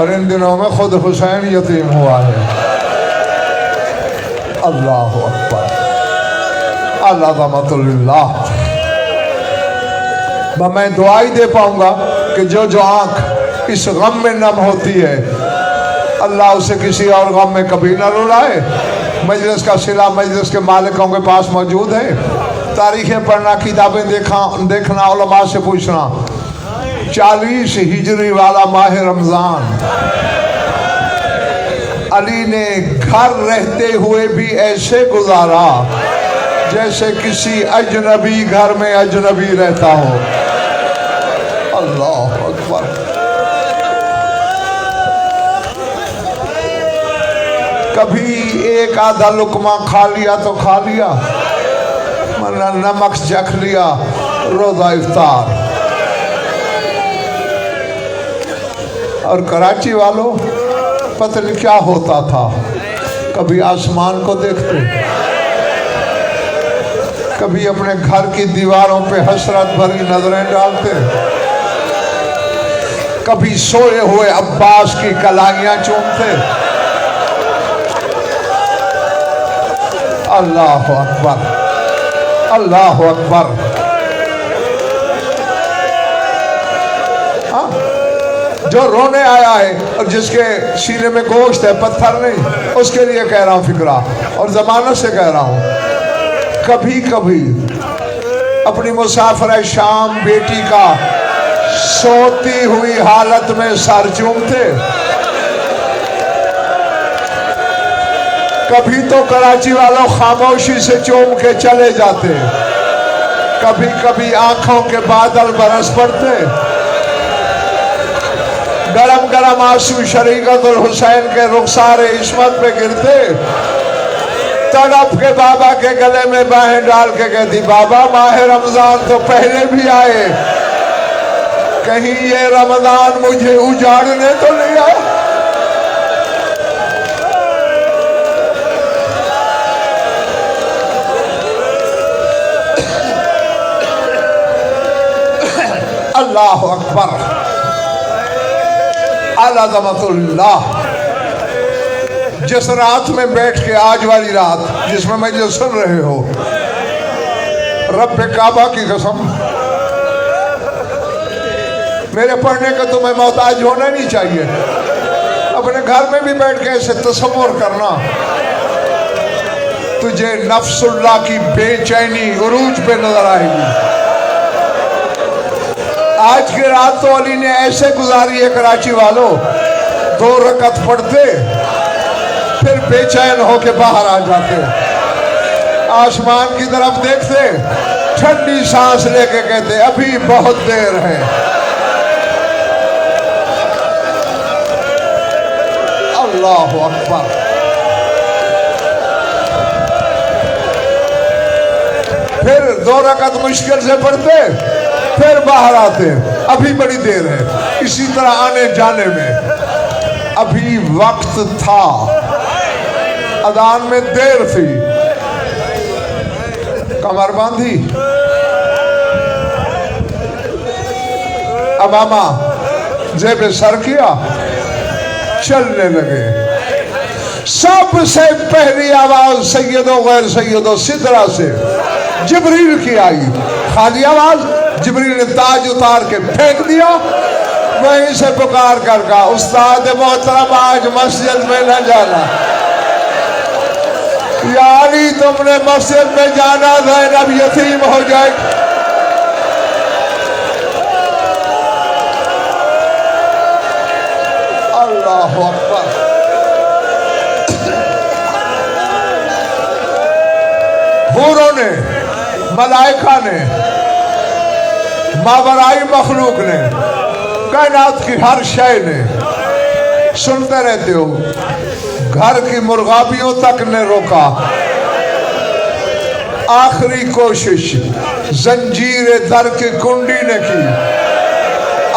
और इन दिनों में खुद हुसैन यतीम हुआ है। अल्लाह अकबर, अल्लाह। मैं दुआ ही दे पाऊंगा कि जो आंख इस गम में नम होती है, अल्लाह उसे किसी और गम में कभी न रुलाए। मजलिस का सिला मजलिस के मालिकों के पास मौजूद है। तारीखें पढ़ना, किताबें देखना, उलमा से पूछना। 40 हिजरी वाला माह रमजान अली ने घर रहते हुए भी ऐसे गुजारा जैसे किसी अजनबी घर में अजनबी रहता हो। अल्लाह अकबर। कभी एक आधा लुकमा खा लिया तो खा लिया, वरना नमक चख लिया रोजा इफ्तार। और कराची वालों, पता नहीं क्या होता था, कभी आसमान को देखते, कभी अपने घर की दीवारों पे हसरत भरी नजरें डालते, कभी सोए हुए अब्बास की कलाइयां चूमते। अल्लाह अकबर, अल्लाह अकबर। जो रोने आया है और जिसके सीने में गोश्त है, पत्थर नहीं, उसके लिए कह रहा हूं फिक्रा, और जमानत से कह रहा हूं। कभी कभी अपनी मुसाफिर शाम बेटी का सोती हुई हालत में सर चूमते। कभी तो कराची वालों खामोशी से चूम के चले जाते, कभी कभी आंखों के बादल बरस पड़ते। गरम गरम आंसू शरीकतुल हुसैन के रुखसार इस्मत पे गिरते। तड़प के बाबा के गले में बाहें डाल के कहती, बाबा माह रमजान तो पहले भी आए, कहीं ये रमजान मुझे उजाड़ने तो नहीं आया। अल्लाह अकबर, अल्लाह। जिस रात में बैठ के, आज वाली रात जिसमें मैं जो सुन रहे हो, रब काबा की कसम, मेरे पढ़ने का तुम्हें मोहताज होना नहीं चाहिए। अपने घर में भी बैठ के ऐसे तसव्वुर करना, तुझे नफ्सुल्लाह की बेचैनी उरूज पे नजर आएगी। आज की रात तो अली ने ऐसे गुजारी है कराची वालों, 2 रकत पढ़ते फिर बेचैन होके बाहर आ जाते, आसमान की तरफ देखते, ठंडी सांस लेके कहते अभी बहुत देर है। अल्लाह अकबर। फिर 2 रकत मुश्किल से पढ़ते, फिर बाहर आते, अभी बड़ी देर है। इसी तरह आने जाने में अभी वक्त था, अदान में देर थी, कमर बांधी, अमामा जेब सर किया, चलने लगे। सबसे पहली आवाज सैयदो गैर सैयदो सिदरा से जिब्रील की आई। खाली आवाज, जिब्रील ने ताज उतार के फेंक दिया। वहीं से पुकार कर कहा, उस्ताद मोहतरम आज मस्जिद में न जाना। यानी तुमने मस्जिद में जाना था, अब यतीम हो जाए। अल्लाह अकबर। हूरों ने, मलाइका ने, मावराई मखलूक ने, कायनात की हर शय ने, सुनते रहते हो, घर की मुर्गाबियों तक ने रोका। आखिरी कोशिश जंजीर दर की कुंडी ने की,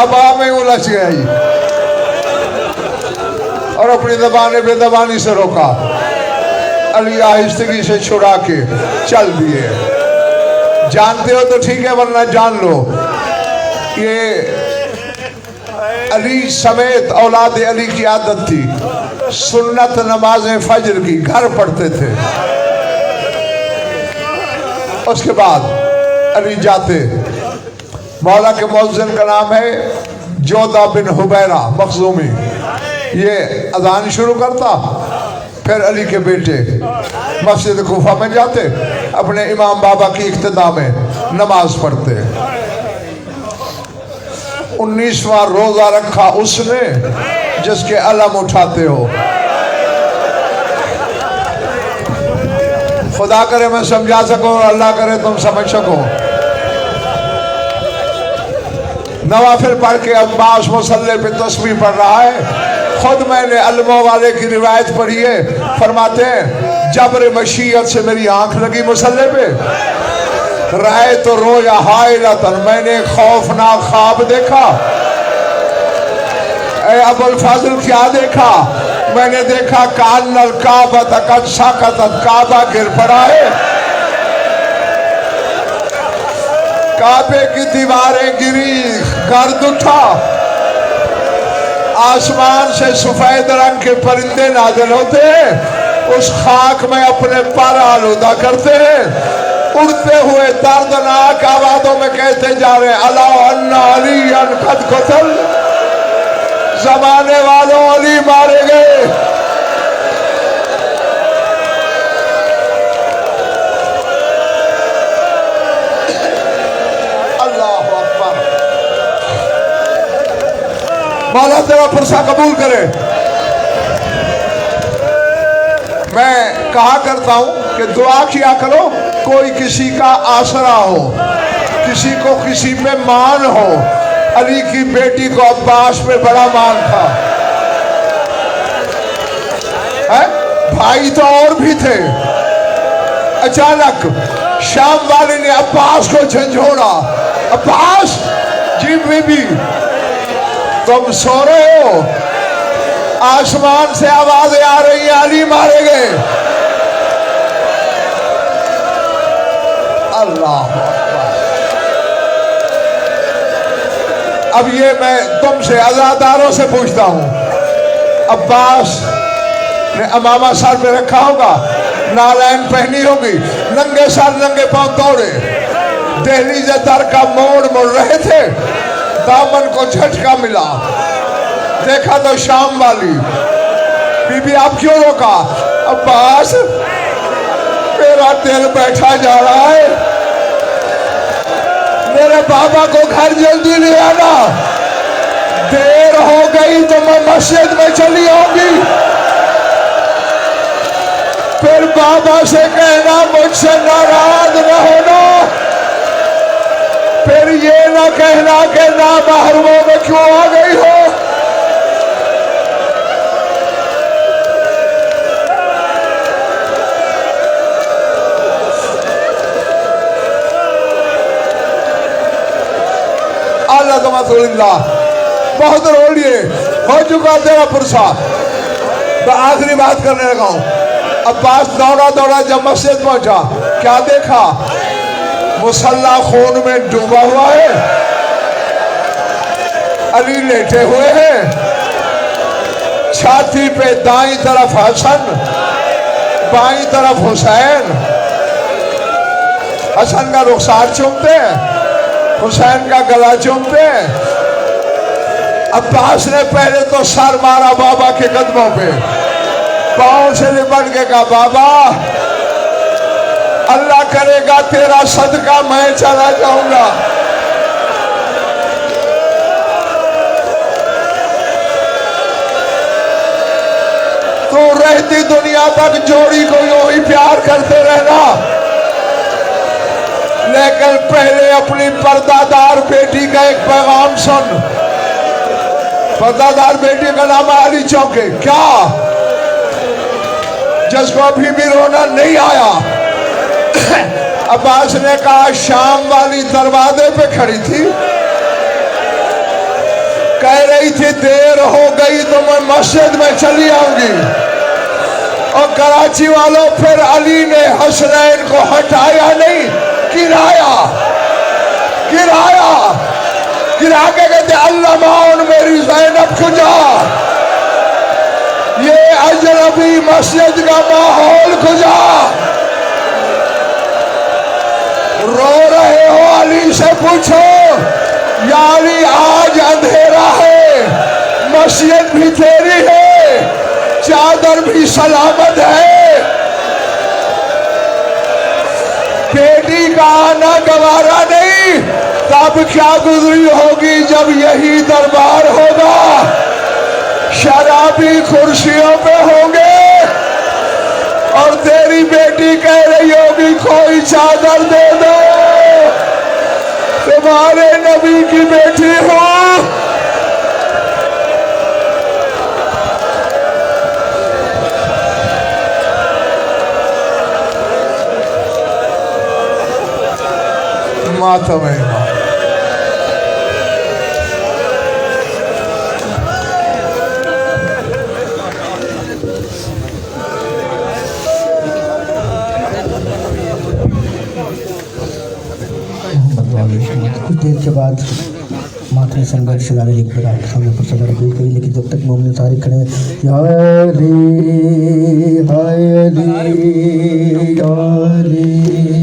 अबा में उलझ गई और अपनी ज़बान बेज़बानी से रोका। अली आहिस्तगी से छुड़ा के चल दिए। जानते हो तो ठीक है, वरना जान लो, ये अली समेत औलाद अली की आदत थी, सुन्नत नमाजें फजर की घर पढ़ते थे। उसके बाद अली जाते, मौला के मौज़िन का नाम है जोधा बिन हुबैरा मखजूमी, ये अजान शुरू करता, फिर अली के बेटे मस्जिद कूफा में जाते, अपने इमाम बाबा की इक्तिदा में नमाज पढ़ते। 19वां रोजा रखा उसने जिसके अलम उठाते हो। खुदा करे मैं समझा सकूं, अल्लाह करे तुम समझ सको। नवाफिल पढ़ के अब्बास मुसल्ले पे तस्बीह पढ़ रहा है। खुद मैंने अलमों वाले की रिवायत पढ़ी है, फरमाते हैं जबर मशीयत से मेरी आंख लगी मुसल्ले पे, राय तो रोया हायलतन, मैंने खौफनाक ख्वाब देखा। ए अबुल फाजिल क्या देखा? मैंने देखा कानल काबा तक साकत, काबा गिर पड़ा है, काबे की दीवारें गिरी, गर्द उठा, आसमान से सफेद रंग के परिंदे नाज़िल होते हैं, उस खाक में अपने पर आलूदा करते हैं, उड़ते हुए दर्दनाक आवाज़ों में कहते जा रहे अला अन्ना अलीयन कद कतल, जमाने वालों अली मारे गए। अल्लाह अकबर। मौला तेरा पुरसा कबूल करे। मैं कहा करता हूं कि दुआ किया करो, कोई किसी का आसरा हो, किसी को किसी पे मान हो। अली की बेटी को अब्बास पे बड़ा मान था, है? भाई तो और भी थे। अचानक शाम वाले ने अब्बास को झंझोड़ा, अब्बास जी बीबी तुम सो रहे हो, आसमान से आवाजें आ रही हैं, अली मारे गए। अल्लाह। अब ये मैं तुमसे अज़ादारों से पूछता हूं, अब्बास ने अमामा सर पे रखा होगा, नालैन पहनी होगी, नंगे सर नंगे पांव दौड़े, दहलीज दर का मोड़ मुड़ रहे थे, दामन को झटका मिला, देखा तो शाम वाली बीबी, आप क्यों रोका? अब्बास मेरा दिल बैठा जा रहा है, मेरे बाबा को घर जल्दी ले आना, देर हो गई तो मैं मस्जिद में चली आऊंगी, फिर बाबा से कहना मुझसे नाराज न होना, फिर ये ना कहना कि ना महरमों में क्यों आ गई हो। बहुत रो लिए, हो चुका तेरा पुरसा। मैं आखिरी बात करने लगा हूं। अब्बास दौड़ा दौड़ा जब मस्जिद पहुंचा, क्या देखा? मुसल्ला खून में डूबा हुआ है, अली लेटे हुए हैं, छाती पे दाईं तरफ हसन, बाईं तरफ हुसैन, हसन का रुखसार चूमते हैं, हुसैन का गला चूमते हैं। अब्बास ने पहले तो सर मारा बाबा के कदमों पे, पांव से लिपट के कहा बाबा अल्लाह करेगा तेरा सदका मैं चला जाऊंगा। तो रहती दुनिया तक जोड़ी को यूं ही प्यार करते रहना, लेकिन पहले अपनी पर्दादार बेटी का एक पैगाम सुन। पर्दादार बेटी का नाम है अली चौके, क्या जिसको अभी भी रोना नहीं आया। अब्बास ने कहा शाम वाली दरवाजे पे खड़ी थी, कह रही थी देर हो गई तो मैं मस्जिद में चली आऊंगी। और कराची वालों फिर अली ने हसनैन को हटाया नहीं, गिराया गिराया गिरा के कहते अल्लाह माउन मेरी ज़ैनब को जा। ये अजनबी मस्जिद का माहौल खुजा। रो रहे हो अली से पूछो, या अली आज अंधेरा है, मस्जिद भी तेरी है, चादर भी सलामत है, बेटी का आना गवारा नहीं, तब क्या गुजरी होगी जब यही दरबार होगा। शराबी कुर्सियों पे होंगे और तेरी बेटी कह रही होगी कोई चादर दे दो, तुम्हारे नबी की बेटी हूं। मातम है। कुछ देर के बाद माथे संघर्ष गाने लिख कर आपके सामने पर सदर हुई गई, लेकिन जब तक मोमिन सारे खड़े हाय अली